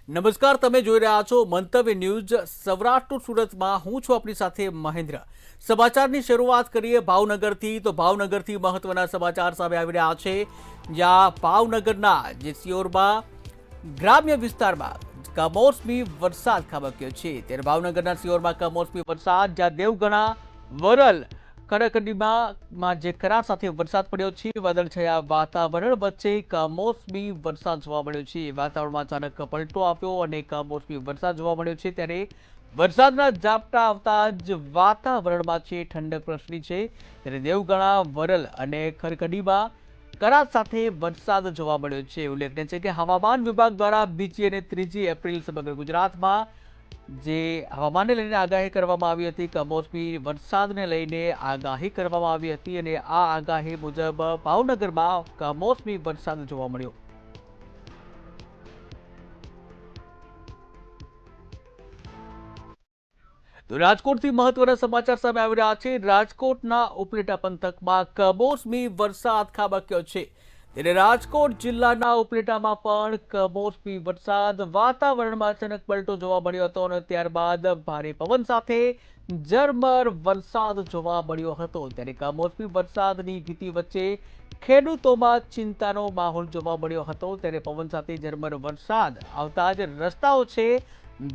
નમસ્કાર, તમે જોઈ રહ્યા છો મંતવ્ય ન્યૂઝ સૌરાષ્ટ્ર સુરતમાં. હું છું આપની સાથે મહેન્દ્ર. સમાચારની શરૂઆત કરીએ ભાવનગરથી. તો ભાવનગરથી મહત્વના સમાચાર સામે આવી રહ્યા છે, જ્યાં ભાવનગરના જે સિયોરમાં ગ્રામ્ય વિસ્તારમાં કમોસમી વરસાદ ખાબક્યો છે. ત્યારે ભાવનગરના સિયોરમાં કમોસમી વરસાદ, જ્યાં દેવગણા, વરલ, કડકડીમાં જે કરા સાથે વરસાદ પડ્યો છે. વાદળછાયા વાતાવરણ વચ્ચે કમોસમી વરસાદ જોવા મળ્યો છે. વાતાવરણમાં અચાનક પલટો આવ્યો અને કમોસમી વરસાદ જોવા મળ્યો છે. ત્યારે વરસાદના ઝાપટા આવતા જ વાતાવરણમાં છે ઠંડક પ્રસરી છે. ત્યારે દેવગણા, વરલ અને ખરકડીમાં કરા સાથે વરસાદ જોવા મળ્યો છે. ઉલ્લેખનીય છે કે હવામાન વિભાગ દ્વારા બીજી અને ત્રીજી એપ્રિલ સમગ્ર ગુજરાતમાં જે હવામાનને લઈને આગાહી કરવામાં આવી હતી, કમોસમી વરસાદને લઈને આગાહી કરવામાં આવી હતી અને આ આગાહી મુજબ ભાવનગરમાં કમોસમી વરસાદ જોવા મળ્યો. તો રાજકોટથી મહત્વના સમાચાર સામે આવી રહ્યા છે. રાજકોટના ઉપલેટા પંથકમાં કમોસમી વરસાદ ખાબક્યો છે. ત્યારે રાજકોટ જિલ્લાના ઉપલેટામાં પણ કમોસમી વરસાદ, વાતાવરણમાં અચાનક પલટો જોવા મળ્યો હતો અને ત્યારબાદ ભારે પવન સાથે ઝરમર વરસાદ જોવા મળ્યો હતો. ત્યારે કમોસમી વરસાદની ભીતિ વચ્ચે ખેડૂતોમાં ચિંતાનો માહોલ જોવા મળ્યો હતો. ત્યારે પવન સાથે ઝરમર વરસાદ આવતા જ રસ્તાઓ છે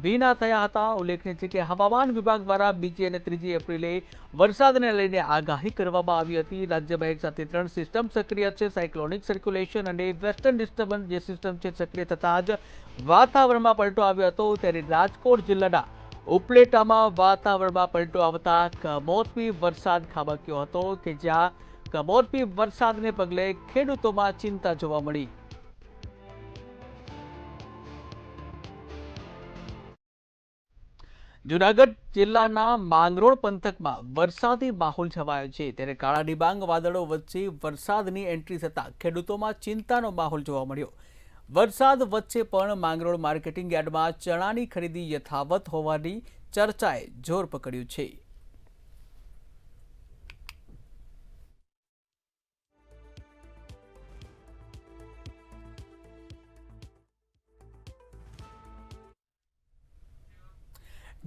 ભીના થયા હતા. ઉલ્લેખનીય છે કે હવામાન વિભાગ દ્વારા બીજી અને ત્રીજી એપ્રિલે વરસાદને લઈને આગાહી કરવામાં આવી હતી. રાજ્યમાં એક સાથે 3 સિસ્ટમ સક્રિય છે. સાયક્લોનિક સર્ક્યુલેશન અને વેસ્ટર્ન ડિસ્ટર્બન્સ જે સિસ્ટમ છે સક્રિય થતા જ વાતાવરણમાં પલટો આવ્યો હતો. ત્યારે રાજકોટ જિલ્લાના ઉપલેટામાં વાતાવરણમાં પલટો આવતા કમોસમી વરસાદ ખાબક્યો હતો, કે જ્યાં કમોસમી વરસાદને પગલે ખેડૂતોમાં ચિંતા જોવા મળી. જૂનાગઢ જિલ્લાના માંગરોળ પંથકમાં વરસાદી માહોલ છવાયો છે. ત્યારે કાળા ડિબાંગ વાદળો વચ્ચે વરસાદની એન્ટ્રી થતા ખેડૂતોમાં ચિંતાનો માહોલ જોવા મળ્યો. વરસાદ વચ્ચે પણ માંગરોળ માર્કેટિંગ યાર્ડમાં ચણાની ખરીદી યથાવત હોવાની ચર્ચાએ જોર પકડ્યું છે.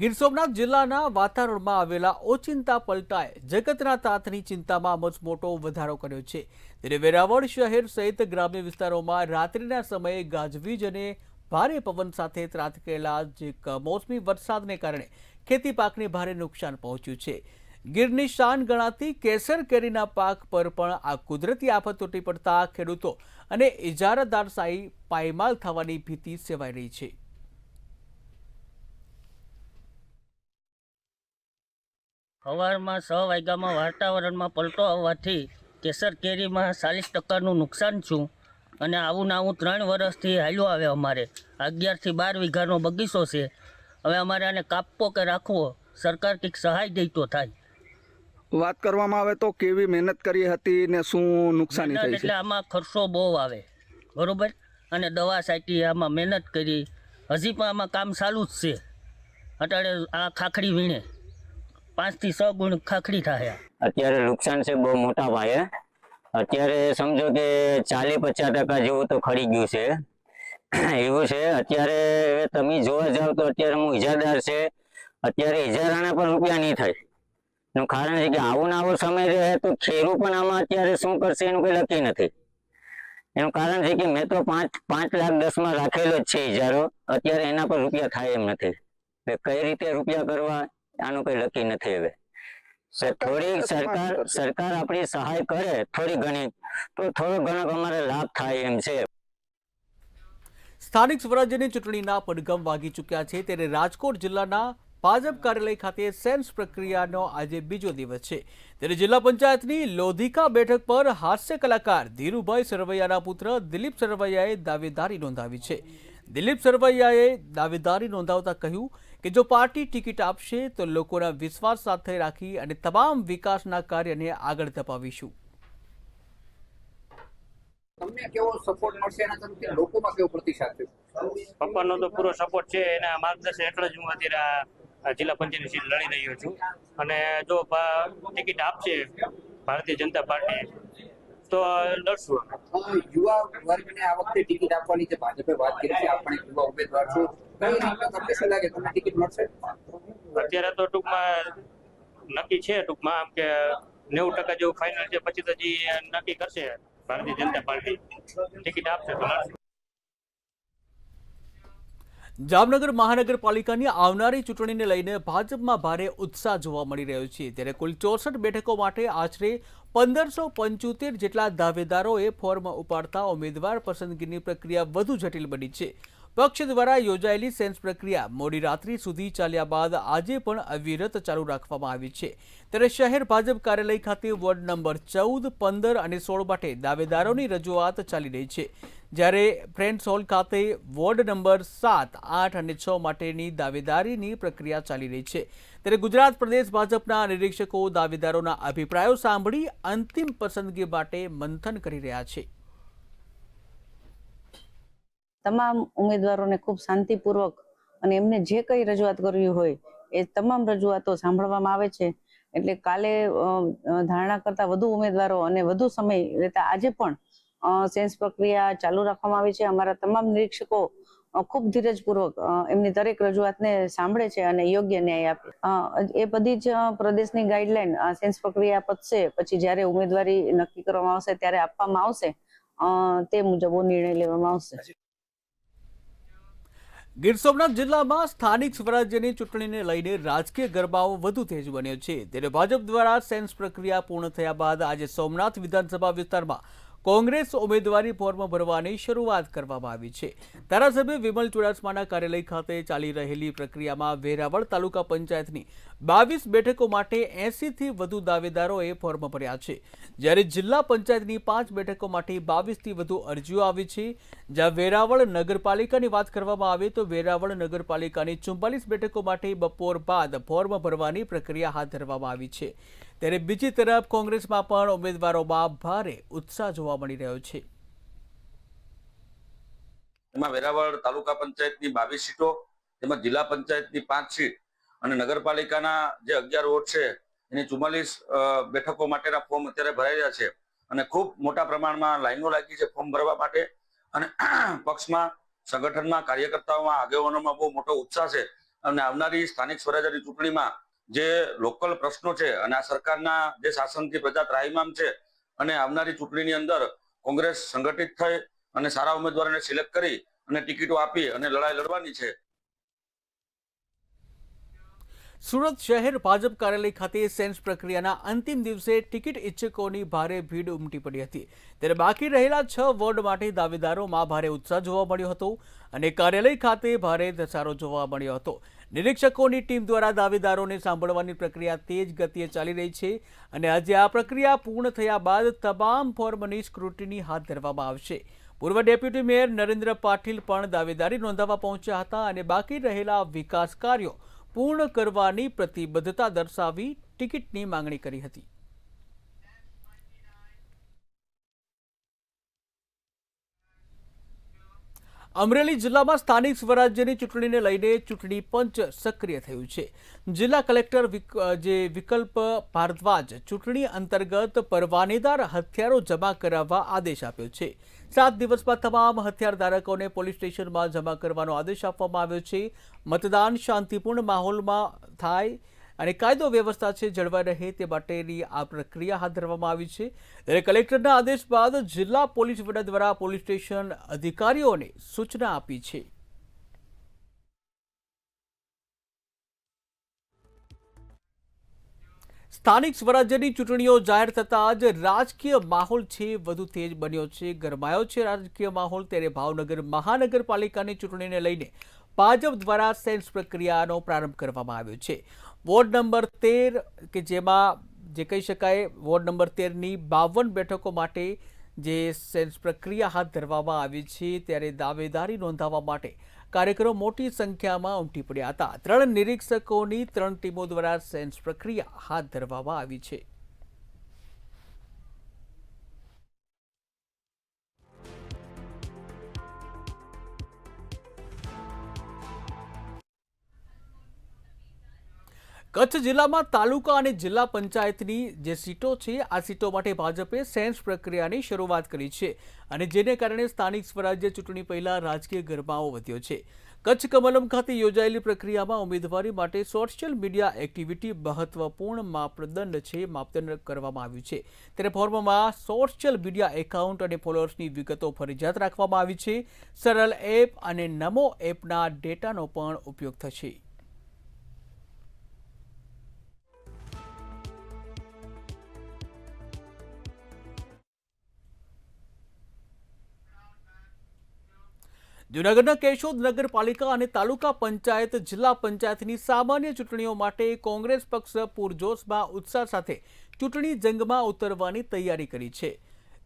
ગીર સોમનાથ જિલ્લાના વાતાવરણમાં આવેલા ઓચિંતા પલટાએ જગતના તાતની ચિંતામાં મચમોટો વધારો કર્યો છે. ત્યારે વેરાવળ શહેર સહિત ગ્રામ્ય વિસ્તારોમાં રાત્રિના સમયે ગાજવીજ અને ભારે પવન સાથે ત્રાટકેલા જે કમોસમી વરસાદને કારણે ખેતી પાકને ભારે નુકસાન પહોંચ્યું છે. ગીરની શાન ગણાતી કેસર કેરીના પાક પર પણ આ કુદરતી આફત તૂટી પડતા ખેડૂતો અને ઇજારાદાર સાહી પાયમાલ થવાની ભીતિ સેવાઈ રહી છે. સવારમાં 6 વાગ્યામાં વાતાવરણમાં પલટો આવવાથી કેસર કેરીમાં 40% નુકસાન છું અને આવું 3 વર્ષથી હાલ્યો આવે. અમારે 11 થી 12 વીઘાનો બગીચો છે. હવે અમારે આને કાપવો કે રાખવો, સરકાર કંઈક સહાય દે તો થાય. વાત કરવામાં આવે તો કેવી મહેનત કરી હતી ને શું નુકસાની થઈ છે? એટલે આમાં ખર્ચો બહુ આવે, બરોબર, અને દવા છાંટી, આમાં મહેનત કરી. હજી પણ આમાં કામ ચાલુ જ છે. અત્યારે આ ખાખડી વીણે 5 થી 6 ગુણ ખાખડી થાય. અત્યારે નુકસાન છે બહુ મોટા પાયે. અત્યારે સમજો કે 40-50% જેવું તો ખરી ગયું છે, એવું છે. અત્યારે તમે જોવા જાવ તો અત્યારે હું ઇજારદાર છે, અત્યારે ઇજારાના પણ રૂપિયા નહીં થાય. એનું કારણ છે કે આવો સમય રહે તો ખેડૂત પણ આમાં અત્યારે શું કરશે એનું કંઈ નક્કી નથી. એનું કારણ છે કે મેં તો 5 લાખ 10 રાખેલો જ છે ઇજારો. અત્યારે એના પર રૂપિયા થાય એમ નથી. કઈ રીતે રૂપિયા કરવા આનું કઈ નક્કી નથી. હવે થોડી સરકાર આપણી સહાય કરે થોડી ઘણી, તો થોડો ઘણો અમારે લાભ થાય એમ છે. સ્થાનિક સ્વરાજ્યની ચૂંટણીના પડઘમ વાગી ચૂક્યા છે. ત્યારે રાજકોટ જિલ્લાના ભાજપ કાર્યાલય ખાતે સેન્સ પ્રક્રિયાનો આજે બીજો દિવસ છે. ત્યારે જિલ્લા પંચાયતની લોધિકા બેઠક પર હાસ્ય કલાકાર ધીરુભાઈ સરવૈયાના પુત્ર દિલીપ સરવૈયાએ દાવેદારી નોંધાવી છે. દિલીપ સરવૈયાએ દાવેદારી નોંધાવતા કહ્યું કે જો પાર્ટી ટિકિટ આપશે તો લોકોના વિશ્વાસ સાથે રાખી અને તમામ વિકાસના કાર્યને આગળ ધપાવીશું. તમને કેવો સપોર્ટ મળશે એના તરફથી લોકોમાં કેવો પ્રતિસાદ છે? પપ્પાનો તો પૂરો સપોર્ટ છે. એના માર્ગદર્શન હેઠળ જ હું અત્યારે જિલ્લા પંચાયતની સીટ લડી રહ્યો છું. અને જો ટિકિટ આપશે ભારતીય જનતા પાર્ટી તો લડશું અમે. યુવા વર્ગને આ વખતે ટિકિટ આપવાની જે ભાજપે વાત કરી છે, આપણે યુવા ઉમેદવાર છો, કઈ રીતે તમને શું લાગે તમને ટિકિટ મળશે? અત્યારે તો ટૂંકમાં નક્કી છે, ટૂંકમાં આમ કે 90% જેવું ફાઇનલ છે, પછી તો હજી નક્કી કરશે ભારતીય જનતા પાર્ટી, ટિકિટ આપશે તો લડશું. જામનગર મહાનગરપાલિકાની આવનારી ચૂંટણીને લઈને ભાજપમાં ભારે ઉત્સાહ જોવા મળી રહ્યો છે, ત્યારે કુલ 64 બેઠકો માટે આશરે 1575 જેટલા દાવેદારોએ ફોર્મ ઉપાડતા ઉમેદવાર પસંદગીની પ્રક્રિયા વધુ જટિલ બની છે. પક્ષ દ્વારા યોજાયેલી સેન્સ પ્રક્રિયા મોડી રાત્રિ સુધી ચાલ્યા બાદ આજે પણ અવિરત ચાલુ રાખવામાં આવી છે. ત્યારે શહેર ભાજપ કાર્યાલય ખાતે વોર્ડ નંબર 14, 15 અને 16 માટે દાવેદારોની રજૂઆત ચાલી રહી છે, જ્યારે ફ્રેન્ડ્સ હોલ ખાતે વોર્ડ નંબર 7, 8 અને 6 માટેની દાવેદારીની પ્રક્રિયા ચાલી રહી છે. ત્યારે ગુજરાત પ્રદેશ ભાજપના નિરીક્ષકો દાવેદારોના અભિપ્રાયો સાંભળી અંતિમ પસંદગી માટે મંથન કરી રહ્યા છે. તમામ ઉમેદવારોને ખૂબ શાંતિપૂર્વક અને એમને જે કંઈ રજૂઆત કરવી હોય એ તમામ રજૂઆતો સાંભળવામાં આવે છે. એટલે કાલે ધારણા કરતા વધુ ઉમેદવારો અને વધુ સમય લેતા આજે પણ સેન્સ પ્રક્રિયા ચાલુ રાખવામાં આવી છે. અમારા તમામ નિરીક્ષકો ખૂબ ધીરજપૂર્વક એમની દરેક રજૂઆતને સાંભળે છે અને યોગ્ય ન્યાય આપે. એ બધી જ પ્રદેશની ગાઈડલાઈન સેન્સ પ્રક્રિયા પતશે પછી જ્યારે ઉમેદવારી નક્કી કરવામાં આવશે ત્યારે આપવામાં આવશે, તે મુજબ નિર્ણય લેવામાં આવશે. ગીર સોમનાથ જિલ્લામાં સ્થાનિક સ્વરાજ્યની ચૂંટણીને લઈને રાજકીય ગરબાઓ વધુ તેજ બન્યો છે. ત્યારે ભાજપ દ્વારા સેન્સ પ્રક્રિયા પૂર્ણ થયા બાદ આજે સોમનાથ વિધાનસભા વિસ્તારમાં કોંગ્રેસ ઉમેદવારી ફોર્મ ભરવાની શરૂઆત કરવામાં આવી છે. ધારાસભ્ય વિમલ ચુડાસમાના કાર્યાલય ખાતે ચાલી રહેલી પ્રક્રિયામાં વેરાવળ તાલુકા પંચાયતની 22 બેઠકો માટે 80થી વધુ દાવેદારોએ ફોર્મ ભર્યા છે, જ્યારે જિલ્લા પંચાયતની 5 બેઠકો માટે 22થી વધુ અરજીઓ આવી છે. જ્યાં વેરાવળ નગરપાલિકાની વાત કરવામાં આવે તો વેરાવળ નગરપાલિકાની 44 બેઠકો માટે બપોર બાદ ફોર્મ ભરવાની પ્રક્રિયા હાથ ધરવામાં આવી છે. ત્યારે બીજી તરફ કોંગ્રેસમાં પણ ઉમેદવારોમાં ભારે ઉત્સાહ જોવા મળી રહ્યો છે. એમાં વેરાવળ તાલુકા પંચાયતની 22 સીટો, તેમજ જિલ્લા પંચાયતની 5 સીટ અને નગરપાલિકાના જે 11 વોર્ડ છે એની 44 બેઠકો માટેના ફોર્મ અત્યારે ભરાઈ રહ્યા છે અને ખૂબ મોટા પ્રમાણમાં લાઈનો લાગી છે ફોર્મ ભરવા માટે. અને પક્ષમાં, સંગઠનમાં, કાર્યકર્તાઓમાં, આગેવાનોમાં બહુ મોટો ઉત્સાહ છે અને આવનારી સ્થાનિક સ્વરાજ્યની ચૂંટણીમાં જે લોકલ પ્રશ્નો છે અને આ સરકારના જે શાસનથી પ્રજા ત્રાહિમામ છે અને આવનારી ચૂંટણીની અંદર કોંગ્રેસ સંગઠિત થઈ અને સારા ઉમેદવારોને સિલેક્ટ કરી અને ટિકિટો આપી અને લડાઈ લડવાની છે. સુરત શહેર ભાજપ કાર્યાલય ખાતે સેન્સ પ્રક્રિયાના અંતિમ દિવસે ટિકિટ ઈચ્છકોની ભારે ભીડ ઉમટી પડી હતી. ત્યારે બાકી રહેલા 6 વોર્ડ માટે દાવેદારોમાં ભારે ઉત્સાહ જોવા મળ્યો હતો અને કાર્યાલય ખાતે ભારે ધસારો જોવા મળ્યો હતો. નિરીક્ષકોની ટીમ દ્વારા દાવેદારોને સાંભળવાની પ્રક્રિયા તેજ ગતિએ ચાલી રહી છે અને આજે આ પ્રક્રિયા પૂર્ણ થયા બાદ તમામ ફોર્મની સ્ક્રુટિની હાથ ધરવામાં આવશે. પૂર્વ ડેપ્યુટી મેયર નરેન્દ્ર પાટીલ પણ દાવેદારી નોંધાવવા પહોંચ્યા હતા અને બાકી રહેલા વિકાસ કાર્યો પૂર્ણ કરવાની પ્રતિબદ્ધતા દર્શાવી ટિકિટની માંગણી કરી હતી. અમરેલી જિલ્લામાં સ્થાનિક સ્વરાજ્યની ચૂંટણીને લઈને ચૂંટણી પંચ સક્રિય થયું છે. જિલ્લા કલેક્ટર વિકલ્પ ભારદ્વાજ ચૂંટણી અંતર્ગત પરવાનેદાર હથિયારો જમા કરાવવા આદેશ આપ્યો છે. 7 દિવસમાં તમામ હથિયાર ધારકોને પોલીસ સ્ટેશનમાં જમા કરવાનો આદેશ આપવામાં આવ્યો છે. મતદાન શાંતિપૂર્ણ માહોલમાં થાય અને કાયદો વ્યવસ્થા છે જળવાઈ રહે તે માટેની આ પ્રક્રિયા હાથ ધરવામાં આવી છે. ત્યારે કલેક્ટરના આદેશ બાદ જિલ્લા પોલીસ વડા દ્વારા પોલીસ સ્ટેશન અધિકારીઓને સૂચના આપી છે. સ્થાનિક સ્વરાજ્યની ચૂંટણીઓ જાહેર થતાં જ રાજકીય માહોલ છે વધુ તેજ બન્યો છે, ગરમાયો છે રાજકીય માહોલ. ત્યારે ભાવનગર મહાનગરપાલિકાની ચૂંટણીને લઈને ભાજપ દ્વારા સેન્સ પ્રક્રિયાનો પ્રારંભ કરવામાં આવ્યો છે. વોર્ડ નંબર 13 કે જેમાં જે કહી શકાય વોર્ડ નંબર 13ની 52 બેઠકો માટે જે સેન્સ પ્રક્રિયા હાથ ધરવામાં આવી છે, ત્યારે દાવેદારી નોંધાવવા માટે કાર્યકરો મોટી સંખ્યામાં ઉમટી પડ્યા હતા. 3 નિરીક્ષકોની 3 ટીમો દ્વારા સેન્સ પ્રક્રિયા હાથ ધરવામાં આવી છે. કચ્છ જિલ્લામાં તાલુકા અને જિલ્લા પંચાયતની જે સીટો છે આ સીટો માટે ભાજપે સેન્સ પ્રક્રિયાની શરૂઆત કરી છે અને જેને કારણે સ્થાનિક સ્વરાજ્ય ચૂંટણી પહેલા રાજકીય ગરમાવો વધ્યો છે. કચ્છ કમલમ ખાતે યોજાયેલી પ્રક્રિયામાં ઉમેદવારી માટે સોશિયલ મીડિયા એક્ટિવિટી મહત્વપૂર્ણ માપદંડ કરવામાં આવ્યું છે. ત્યારે ફોર્મમાં સોશિયલ મીડિયા એકાઉન્ટ અને ફોલોઅર્સની વિગતો ફરજિયાત રાખવામાં આવી છે. સરળ એપ અને નમો એપના ડેટાનો પણ ઉપયોગ થશે. જૂનાગઢના કેશોદ નગરપાલિકા અને તાલુકા પંચાયત જિલ્લા પંચાયતની સામાન્ય ચૂંટણીઓ માટે કોંગ્રેસ પક્ષ પૂરજોશમાં ઉત્સાહ સાથે ચૂંટણી જંગમાં ઉતરવાની તૈયારી કરી છે.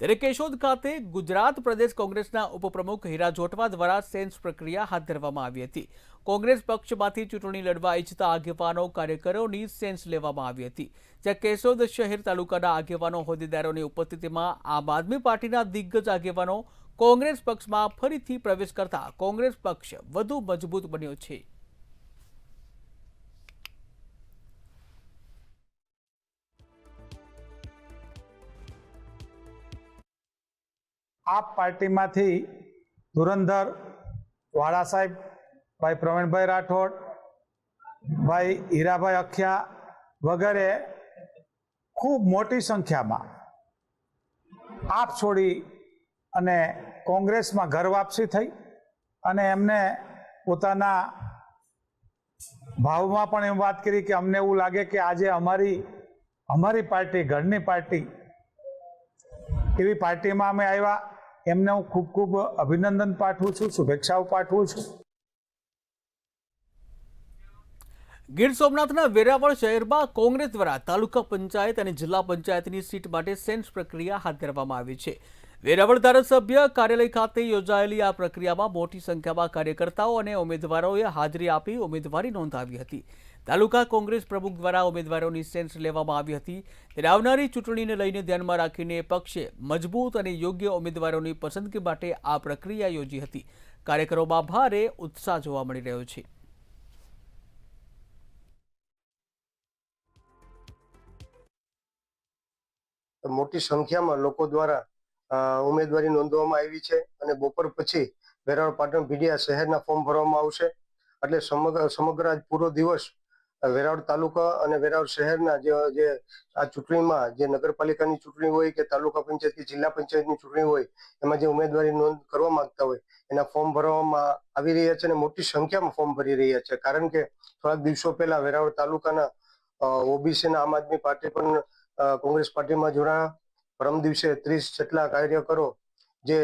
ત્યારે કેશોદ ખાતે ગુજરાત પ્રદેશ કોંગ્રેસના ઉપપ્રમુખ હીરા જોટવા દ્વારા સેન્સ પ્રક્રિયા હાથ ધરવામાં આવી હતી. કોંગ્રેસ પક્ષમાંથી ચૂંટણી લડવા ઈચ્છતા આગેવાનો કાર્યકરોની સેન્સ લેવામાં આવી હતી. જ્યાં કેશોદ શહેર તાલુકાના આગેવાનો હોદ્દેદારોની ઉપસ્થિતિમાં આમ આદમી પાર્ટીના દિગ્ગજ આગેવાનો કોંગ્રેસ પક્ષમાં ફરીથી પ્રવેશ કરતા કોંગ્રેસ પક્ષ વધુ મજબૂત બન્યો છે. આપ પાર્ટીમાંથી ધુરંધર વાળા સાહેબ, ભાઈ પ્રવીણભાઈ રાઠોડ, ભાઈ હીરાભાઈ અખિયા વગેરે ખૂબ મોટી સંખ્યામાં આપ છોડી અને કોંગ્રેસમાં ઘર વાપસી થઈ અને એમને પોતાના ભાવમાં પણ એમ વાત કરી કે અમને એવું લાગે કે આજે અમારી પાર્ટી ઘરની પાર્ટી એવી પાર્ટીમાં અમે આવ્યા. એમને હું ખૂબ ખૂબ અભિનંદન પાઠવું છું, શુભેચ્છાઓ પાઠવું છું. ગીર સોમનાથના વેરાવળ શહેરમાં કોંગ્રેસ દ્વારા તાલુકા પંચાયત અને જિલ્લા પંચાયતની સીટ માટે સેન્સ પ્રક્રિયા હાથ ધરવામાં આવી છે. વેરાવળ ધારાસભ્ય કાર્યાલય ખાતે યોજાયેલી આ પ્રક્રિયામાં મોટી સંખ્યામાં કાર્યકર્તાઓ અને ઉમેદવારોએ હાજરી આપી ઉમેદવારી નોંધાવી હતી. તાલુકા કોંગ્રેસ પ્રમુખ દ્વારા ઉમેદવારોની સેન્સ લેવામાં આવી હતી. ત્યારે આવનારી ચૂંટણીને લઈને ધ્યાનમાં રાખીને પક્ષે મજબૂત અને યોગ્ય ઉમેદવારોની પસંદગી માટે આ પ્રક્રિયા યોજી હતી. કાર્યકરોમાં ભારે ઉત્સાહ જોવા મળી રહ્યો છે. મોટી સંખ્યામાં લોકો દ્વારા ઉમેદવારી નોંધવામાં આવી છે અને બપોર પછી વેરાવળ પાટણ ભીડિયા શહેરના ફોર્મ ભરવામાં આવશે. એટલે સમગ્ર આજ પૂરો દિવસ વેરાવળ તાલુકા અને વેરાવળ શહેરના જે આ ચૂંટણીમાં જે નગરપાલિકાની ચૂંટણી હોય કે તાલુકા પંચાયત કે જિલ્લા પંચાયતની ચૂંટણી હોય એમાં જે ઉમેદવારી નોંધ કરવા માંગતા હોય એના ફોર્મ ભરવામાં આવી રહ્યા છે અને મોટી સંખ્યામાં ફોર્મ ભરી રહ્યા છે. કારણ કે થોડાક દિવસો પહેલા વેરાવળ તાલુકાના ઓબીસીના આમ આદમી પાર્ટી પણ કોંગ્રેસ પાર્ટીમાં જોડાયા. પરમ દિવસે 30 જેટલા કાર્યકરો જે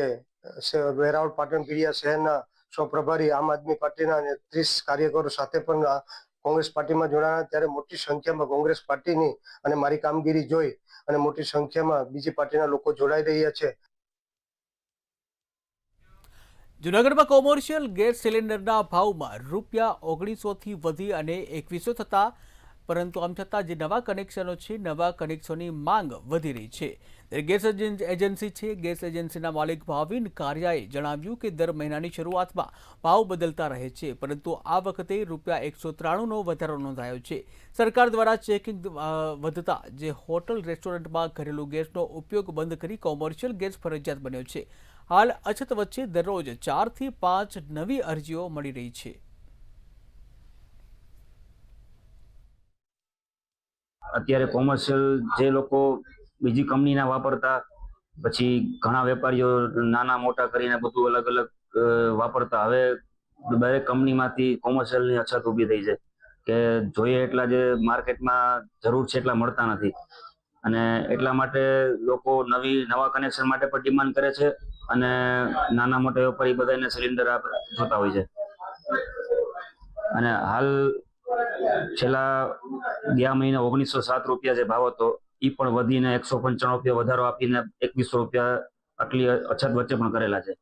વેરાવળ પાટણ ભીડિયા શહેરના સ્વપ્રભારી આમ આદમી પાર્ટીના અને 30 કાર્યકરો સાથે પણ કોંગ્રેસ પાર્ટીમાં જોડાયા. ત્યારે મોટી સંખ્યામાં કોંગ્રેસ પાર્ટીની અને મારી કામગીરી જોઈ અને મોટી સંખ્યામાં બીજી પાર્ટીના લોકો જોડાઈ રહ્યા છે. જૂનાગઢમાં કોમર્શિયલ ગેસ સિલિન્ડરના ભાવમાં ₹1900થી વધી અને 2100 થતા, પરંતુ આમ છતાં જે નવા કનેક્શનો છે નવા કનેક્શનની માંગ વધી રહી છે. ગેસ એજન્સી છે ગેસ એજન્સીના માલિક ભાવિન કારિયાએ જણાવ્યું કે દર મહિનાની શરૂઆતમાં ભાવ બદલતા રહે છે, પરંતુ આ વખતે ₹193નો વધારો નોંધાયો છે. સરકાર દ્વારા ચેકિંગ વધતા જે હોટલ રેસ્ટોરન્ટમાં ઘરેલું ગેસનો ઉપયોગ બંધ કરી કોમર્શિયલ ગેસ ફરજિયાત બન્યો છે. હાલ અછત વચ્ચે દરરોજ 4 થી 5 નવી અરજીઓ મળી રહી છે. અત્યારે કોમર્શિયલ જે લોકો બીજી કંપનીના વાપરતા, પછી ઘણા વેપારીઓ નાના મોટા કરીને બધું અલગ અલગ વાપરતા, હવે દરેક કંપનીમાંથી કોમર્શિયલની અછત ઊભી થઈ છે કે જોઈએ એટલા જે માર્કેટમાં જરૂર છે એટલા મળતા નથી. અને એટલા માટે લોકો નવા કનેક્શન માટે પણ ડિમાન્ડ કરે છે અને નાના મોટા વેપારી બધાને સિલિન્ડર જોતા હોય છે. અને હાલ છેલ્લા ગયા મહિને ₹1907 જે ભાવ હતો એ પણ વધીને ₹195 વધારો આપીને ₹2100 આટલી અછત વચ્ચે પણ કરેલા છે.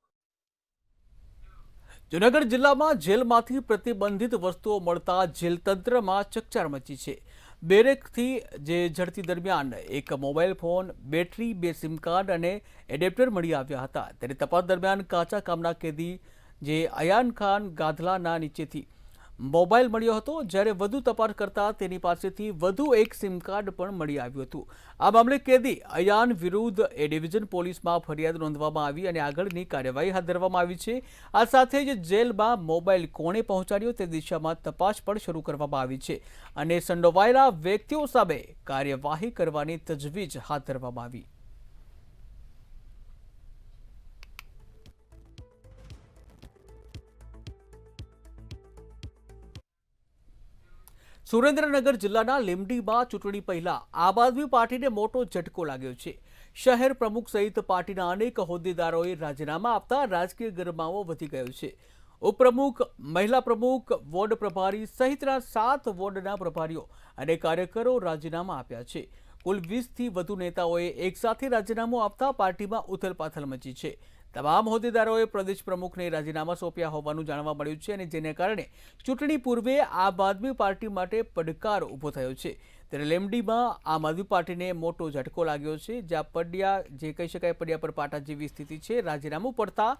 જૂનાગઢ જિલ્લામાં જેલમાંથી પ્રતિબંધિત વસ્તુઓ મળતા જેલ તંત્રમાં ચકચાર મચી છે. બેરેકથી જે ઝડપી દરમિયાન એક mobile phone, battery, 2 sim card અને એડેપ્ટર મળી આવ્યા હતા. ત્યારે તપાસ દરમિયાન કાચા કામના કેદી જે અયાન ખાન ગાધલાના નીચેથી મોબાઈલ મળ્યો હતો, જ્યારે વધુ તપાસ કરતા તેની પાસેથી વધુ એક સિમ કાર્ડ પણ મળી આવ્યું હતું. આ મામલે કેદી અયાન વિરુદ્ધ એ ડિવિઝન પોલીસમાં ફરિયાદ નોંધવામાં આવી અને આગળની કાર્યવાહી હાથ ધરવામાં આવી છે. આ સાથે જ જેલમાં મોબાઈલ કોણે પહોંચાડ્યો તે દિશામાં તપાસ પણ શરૂ કરવામાં આવી છે અને સંડોવાયેલા વ્યક્તિઓ સામે કાર્યવાહી કરવાની તજવીજ હાથ ધરવામાં આવી. સુરેન્દ્રનગર જિલ્લાના લીંબડીમાં ચૂંટણી પહેલા આમ આદમી પાર્ટીને મોટો ઝટકો લાગ્યો છે. શહેર પ્રમુખ સહિત પાર્ટીના અનેક હોદ્દેદારોએ રાજીનામા આપતા રાજકીય ગરમાવો વધી ગયો છે. ઉપપ્રમુખ, મહિલા પ્રમુખ, વોર્ડ પ્રભારી સહિતના 7 વોર્ડના પ્રભારીઓ અને કાર્યકરો રાજીનામા આપ્યા છે. કુલ 20થી વધુ નેતાઓએ એકસાથે રાજીનામું આપતા પાર્ટીમાં ઉથલપાથલ મચી છે. તમામ હોદ્દેદારોએ પ્રદેશ પ્રમુખને રાજીનામા સોંપ્યા હોવાનું જાણવા મળ્યું છે અને જેને કારણે ચૂંટણી પૂર્વે આમ આદમી પાર્ટી માટે પડકાર ઊભો થયો છે. ત્યારે લીંબડીમાં આમ આદમી પાર્ટીને મોટો ઝટકો લાગ્યો છે, જ્યાં પડ્યા પર પાટા જેવી સ્થિતિ છે. રાજીનામું પડતા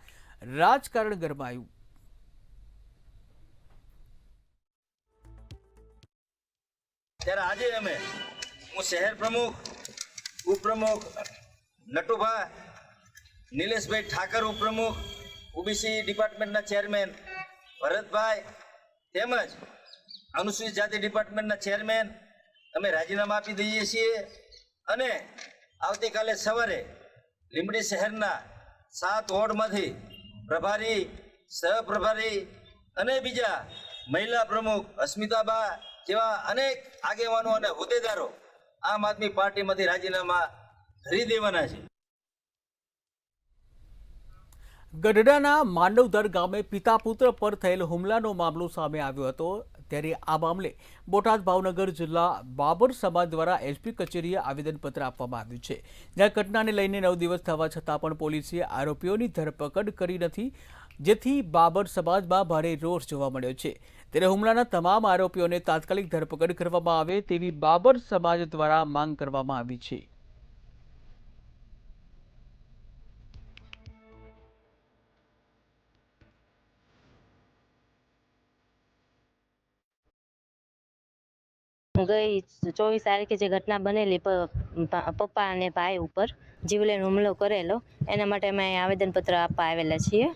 રાજકારણ ગરમાયું. ત્યારે આજે અમે હું શહેર પ્રમુખ, ઉપપ્રમુખ નટુભા, નિલેશભાઈ ઠાકર ઉપપ્રમુખ, ઓબીસી ડિપાર્ટમેન્ટના ચેરમેન ભરતભાઈ તેમજ અનુસૂચિત જાતિ ડિપાર્ટમેન્ટના ચેરમેન અમે રાજીનામા આપી દઈએ છીએ અને આવતીકાલે સવારે લીંબડી શહેરના 7 વોર્ડમાંથી પ્રભારી, સહપ્રભારી અને બીજા મહિલા પ્રમુખ અસ્મિતાબા જેવા અનેક આગેવાનો અને હોદ્દેદારો આમ આદમી પાર્ટીમાંથી રાજીનામા ધરી દેવાના છે. ગઢડાના માંડવદર ગામે પિતા પુત્ર પર થયેલ હુમલાનો મામલો સામે આવ્યો હતો. ત્યારે આ મામલે બોટાદ ભાવનગર જિલ્લા બાબર સમાજ દ્વારા એસપી કચેરીએ આવેદનપત્ર આપવામાં આવ્યું છે. જ્યાં ઘટનાને લઈને 9 દિવસ થવા છતાં પણ પોલીસે આરોપીઓની ધરપકડ કરી નથી, જેથી બાબર સમાજમાં ભારે રોષ જોવા મળ્યો છે. ત્યારે હુમલાના તમામ આરોપીઓને તાત્કાલિક ધરપકડ કરવામાં આવે તેવી બાબર સમાજ દ્વારા માંગ કરવામાં આવી છે. ગઈ 24 તારીખે જે ઘટના બનેલી પપ્પા અને ભાઈ ઉપર જીવલેણ હુમલો કરેલો, એના માટે અમે આવેદનપત્ર આપવા આવેલા છીએ.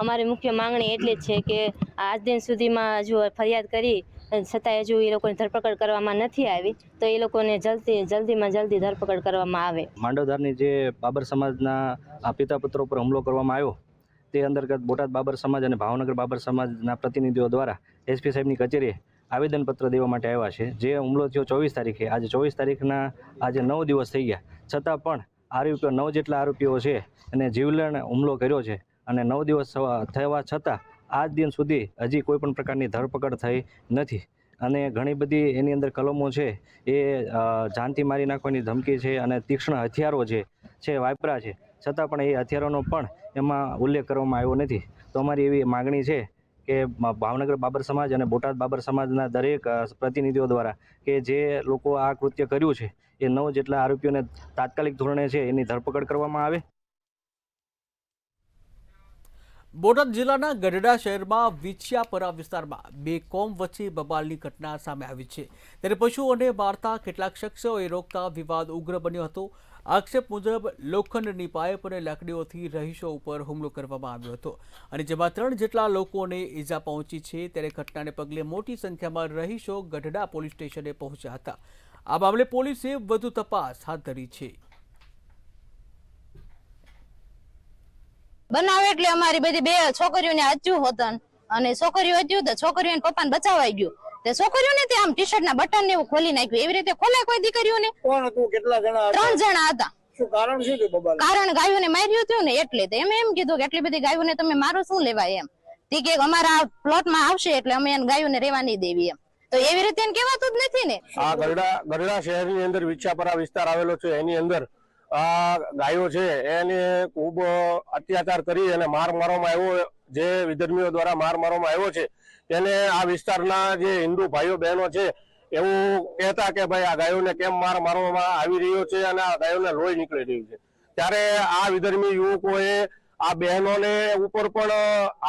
અમારી મુખ્ય માંગણી એટલી જ છે કે આજ દિન સુધીમાં હજુ ફરિયાદ કરી છતાં હજુ એ લોકોની ધરપકડ કરવામાં નથી આવી, તો એ લોકોને જલ્દીમાં જલ્દી ધરપકડ કરવામાં આવે. માંડવધારની જે બાબર સમાજના પિતા પુત્રો પર હુમલો કરવામાં આવ્યો તે અંતર્ગત બોટાદ બાબર સમાજ અને ભાવનગર બાબર સમાજના પ્રતિનિધિઓ દ્વારા એસપી સાહેબની કચેરીએ આવેદનપત્ર દેવા માટે આવ્યા છે. જે હુમલો થયો 24 તારીખે, આજે 24 તારીખના આજે 9 દિવસ થઈ ગયા, છતાં પણ આરોપીઓ 9 જેટલા આરોપીઓ છે અને જીવલેણ હુમલો કર્યો છે અને 9 દિવસ થવા છતાં આજ દિન સુધી હજી કોઈ પણ પ્રકારની ધરપકડ થઈ નથી. અને ઘણી બધી એની અંદર કલમો છે, એ જાનથી મારી નાખવાની ધમકી છે અને તીક્ષ્ણ હથિયારો છે વાપરા છે, છતાં પણ એ હથિયારોનો પણ એમાં ઉલ્લેખ કરવામાં આવ્યો નથી. તો અમારી એવી માગણી છે કે ભાવનગર બાબર સમાજ અને બોટાદ બાબર સમાજના દરેક પ્રતિનિધિઓ દ્વારા કે જે લોકો આ કૃત્ય કર્યું છે એ 9 જેટલા આરોપીઓને તાત્કાલિક ધોરણે છે એની ધરપકડ કરવામાં આવે. બોટાદ જિલ્લાના ગઢડા શહેરમાં વિછિયાપરા વિસ્તારમાં 2 કોમ વચ્ચે બબાલની ઘટના સામે આવી છે. ત્યારે પશુઓને મારતા કેટલાક શખ્સોએ રોકતા વિવાદ ઉગ્ર બન્યો હતો. આક્ષેપ મુજબ લોખંડની પાઇપ અને લાકડીઓથી રહીશો ઉપર હુમલો કરવામાં આવ્યો હતો અને જેમાં 3 જેટલા લોકોને ઈજા પહોંચી છે. ત્યારે ઘટનાને પગલે મોટી સંખ્યામાં રહીશો ગઢડા પોલીસ સ્ટેશને પહોંચ્યા હતા. આ મામલે પોલીસે વધુ તપાસ હાથ ધરી છે. બનાવ એટલે અમારી બધી 2 છોકરીઓને હચ્યું હતું અને છોકરીઓ હચ્યું તો છોકરીઓને પપ્પાને બચાવાઈ ગયું, તે છોકરીઓને તે આમ ટી શર્ટ ના બટન ને એવું ખોલી નાખ્યું. એવી રીતે ખોલાય કોઈ દીકરીઓને? કોણ હતું? કેટલા જણા? 3 જણા હતા. શું કારણ શું હતું? કારણ ગાયોને માર્યું હતું ને એટલે એમ કીધું કે એટલી બધી ગાયોને તમે મારો શું લેવાય એમ. તે કે અમારા પ્લોટમાં આવશે એટલે અમે ગાયોને રહેવા નહીં દેવી એમ. તો એવી રીતે એને કહેવાતું જ નથી ને. આ ગઢડા શહેરની અંદર વિછિયાપરા વિસ્તાર આવેલો છે, એની અંદર આ ગાયો છે એને ખૂબ અત્યાચાર કરી અને માર મારવામાં આવ્યો, જે વિધર્મીઓ દ્વારા માર મારવામાં આવ્યો છે. તેને આ વિસ્તારના જે હિન્દુ ભાઈઓ બહેનો છે એવું કહેતા કે ભાઈ આ ગાયોને કેમ માર મારવામાં આવી રહ્યો છે અને આ ગાયોને લોહી નીકળી રહ્યું છે. ત્યારે આ વિધર્મી યુવકોએ આ બહેનોને ઉપર પણ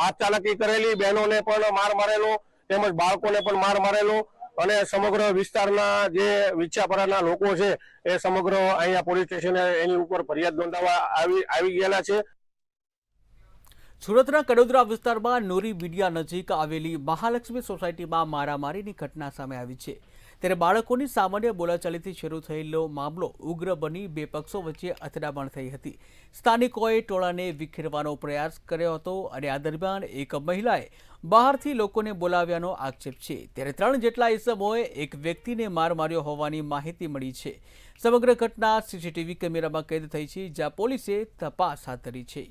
હાથ ચાલાકી કરેલી, બહેનોને પણ માર મારેલો, તેમજ બાળકોને પણ માર મારેલો અને સમગ્ર વિસ્તારના જે વિછાપરાના લોકો છે એ સમગ્ર અહીંયા પોલીસ સ્ટેશને એની ઉપર ફરિયાદ નોંધાવવા આવી ગયેલા છે. સુરતના કડોદરા વિસ્તારમાં નોરી બીડિયા નજીક આવેલી મહાલક્ષ્મી સોસાયટીમાં મારામારીની ઘટના સામે આવી છે. ત્યારે બાળકોની સામાન્ય બોલાચાલીથી શરૂ થયેલો મામલો ઉગ્ર બની બે પક્ષો વચ્ચે અથડામણ થઈ હતી. સ્થાનિકોએ ટોળાને વિખેરવાનો પ્રયાસ કર્યો હતો અને આ દરમિયાન એક મહિલાએ બહારથી લોકોને બોલાવ્યાનો આક્ષેપ છે. ત્યારે 3 જેટલા ઇસમોએ એક વ્યક્તિને માર માર્યો હોવાની માહિતી મળી છે. સમગ્ર ઘટના સીસીટીવી કેમેરામાં કેદ થઈ છે, જ્યાં પોલીસે તપાસ હાથ ધરી છે.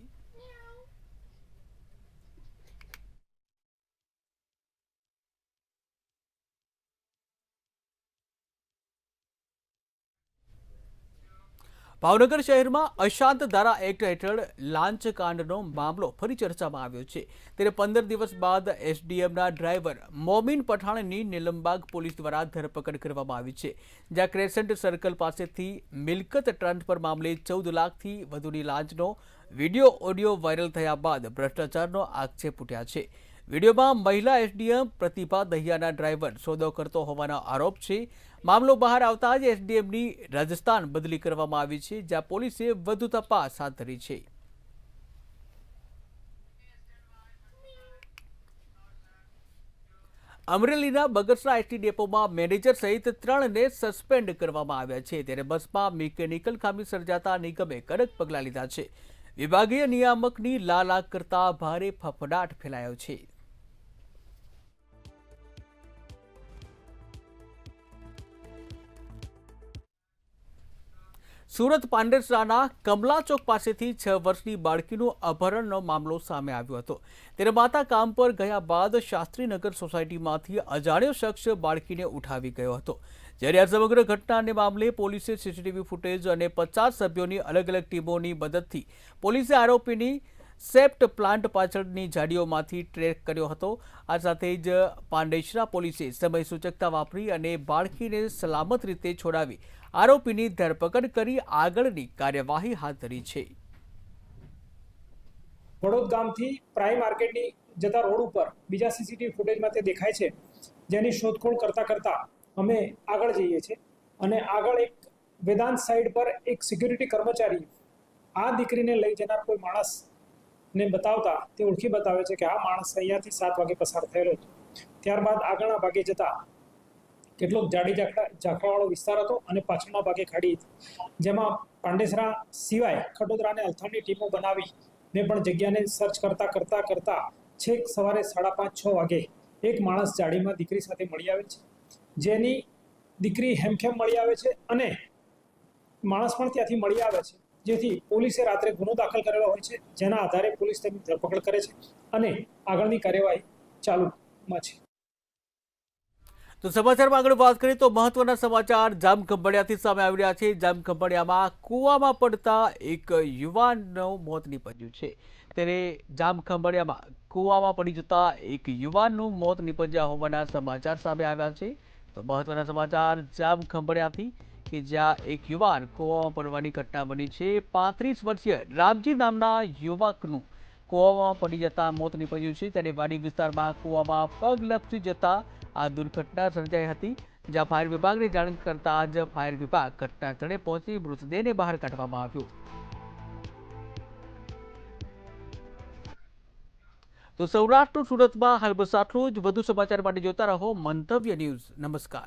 ભાવનગર શહેરમાં અશાંત ધારા એક્ટ હેઠળ લાંચ કાંડનો મામલો ફરી ચર્ચામાં આવ્યો છે. ત્યારે 15 દિવસ બાદ એસડીએમના ડ્રાઈવર મોમીન પઠાણની નીલમબાગ પોલીસ દ્વારા ધરપકડ કરવામાં આવી છે, જ્યાં ક્રેસન્ટ સર્કલ પાસેથી મિલકત ટ્રાન્સફર મામલે 14 લાખથી વધુની લાંચનો વિડીયો ઓડિયો વાયરલ થયા બાદ ભ્રષ્ટાચારનો આક્ષેપ ઉઠ્યા છે. વિડીયોમાં મહિલા એસડીએમ પ્રતિભા દહિયાના ડ્રાઈવર સોદો કરતો હોવાનો આરોપ છે. મામલો બહાર આવતા જ એસડીએમની રાજસ્થાન બદલી કરવામાં આવી છે, જ્યાં પોલીસે વધુ તપાસ હાથ ધરી છે. અમરેલીના બગસરા એસટી ડેપોમાં મેનેજર સહિત 3ને સસ્પેન્ડ કરવામાં આવ્યા છે. ત્યારે બસમાં મિકેનિકલ ખામી સર્જાતા નિગમે કડક પગલાં લીધા છે. વિભાગીય નિયામકની લાલાક કરતા ભારે ફફડાટ ફેલાયો છે. સુરત પાંડેસરાના કમલા ચોક પાસેથી 6 વર્ષની બાળકીનું અપહરણનો મામલો સામે આવ્યો હતો. ત્યારે માતા કામ પર ગયા બાદ શાસ્ત્રીનગર સોસાયટીમાંથી અજાણ્યો શખ્સ બાળકીને ઉઠાવી ગયો હતો. જ્યારે આ સમગ્ર ઘટનાને મામલે પોલીસે સીસીટીવી ફૂટેજ અને 50 સભ્યોની અલગ અલગ ટીમોની મદદથી પોલીસે આરોપીની સેપ્ટ પ્લાન્ટ પાછળની ઝાડીઓમાંથી ટ્રેક કર્યો હતો. આ સાથે જ પાંડેસરા પોલીસે સમય સૂચકતા વાપરી અને બાળકીને સલામત રીતે છોડાવી આરોપીની ધરપકડ કરી આગળની કાર્યવાહી હાથ ધરી છે. વડોદ ગામથી પ્રાઇમ માર્કેટની જતા રોડ ઉપર બીજા સીસીટીવી ફૂટેજમાં તે દેખાય છે, જેની શોધખોળ કરતા અમે આગળ જઈએ છીએ અને આગળ એક વેદાંત સાઈડ પર એક સિક્યુરિટી કર્મચારી આ દીકરીને લઈ જનાર કોઈ માણસને બતાવતા તે ઓળખી બતાવે છે કે આ માણસ અહીંયાથી 7 વાગે પસાર થયેલો હતો. ત્યારબાદ આગળના ભાગે જતા કેટલોક જાડી ઝાંખરાવાળો વિસ્તાર હતો અને પાછળના ભાગે ખાડી હતી, જેમાં પાંડેસરા સિવાય ખડોદરા અને અલથાણની ટીમો બનાવીને પણ જગ્યાને સર્ચ કરતા છેક સવારે 5:30-6 વાગે એક માણસ જાડીમાં દીકરી સાથે મળી આવે છે, જેની દીકરી હેમખેમ મળી આવે છે અને માણસ પણ ત્યાંથી મળી આવે છે, જેથી પોલીસે રાત્રે ગુનો દાખલ કરેલો હોય છે, જેના આધારે પોલીસ તેમની ધરપકડ કરે છે અને આગળની કાર્યવાહી ચાલુમાં છે. તો સમાચારમાં આગળ વાત કરીએ તો મહત્વના સમાચાર જામખંભાળિયાથી સામે આવી રહ્યા છે. જામખંભાળિયામાં કૂવામાં પડતા એક યુવાનનું મોત નીપજ્યું છે. ત્યારે જામખંભાળિયામાં કૂવામાં પડી જતા એક યુવાનનું મોત નીપજ્યા હોવાના સમાચાર સામે આવ્યા છે. તો મહત્વના સમાચાર જામખંભાળિયાથી કે જ્યાં એક યુવાન કૂવામાં પડવાની ઘટના બની છે. 35 વર્ષીય રામજી નામના યુવકનું કૂવામાં પડી જતા મોત નીપજ્યું છે. ત્યારે વાડી વિસ્તારમાં કૂવામાં પગ લપસી જતા આ દુર્ઘટના સર્જાઈ હતી, જ્યાં ફાયર વિભાગને જાણ કરતા જ ફાયર વિભાગ ઘટના સ્થળે પહોંચી મૃતદેહને બહાર કાઢવામાં આવ્યો. તો સૌરાષ્ટ્ર સુરતમાં હાલ બસ આટલું જ. વધુ સમાચાર માટે જોતા રહો મંતવ્ય ન્યૂઝ. નમસ્કાર.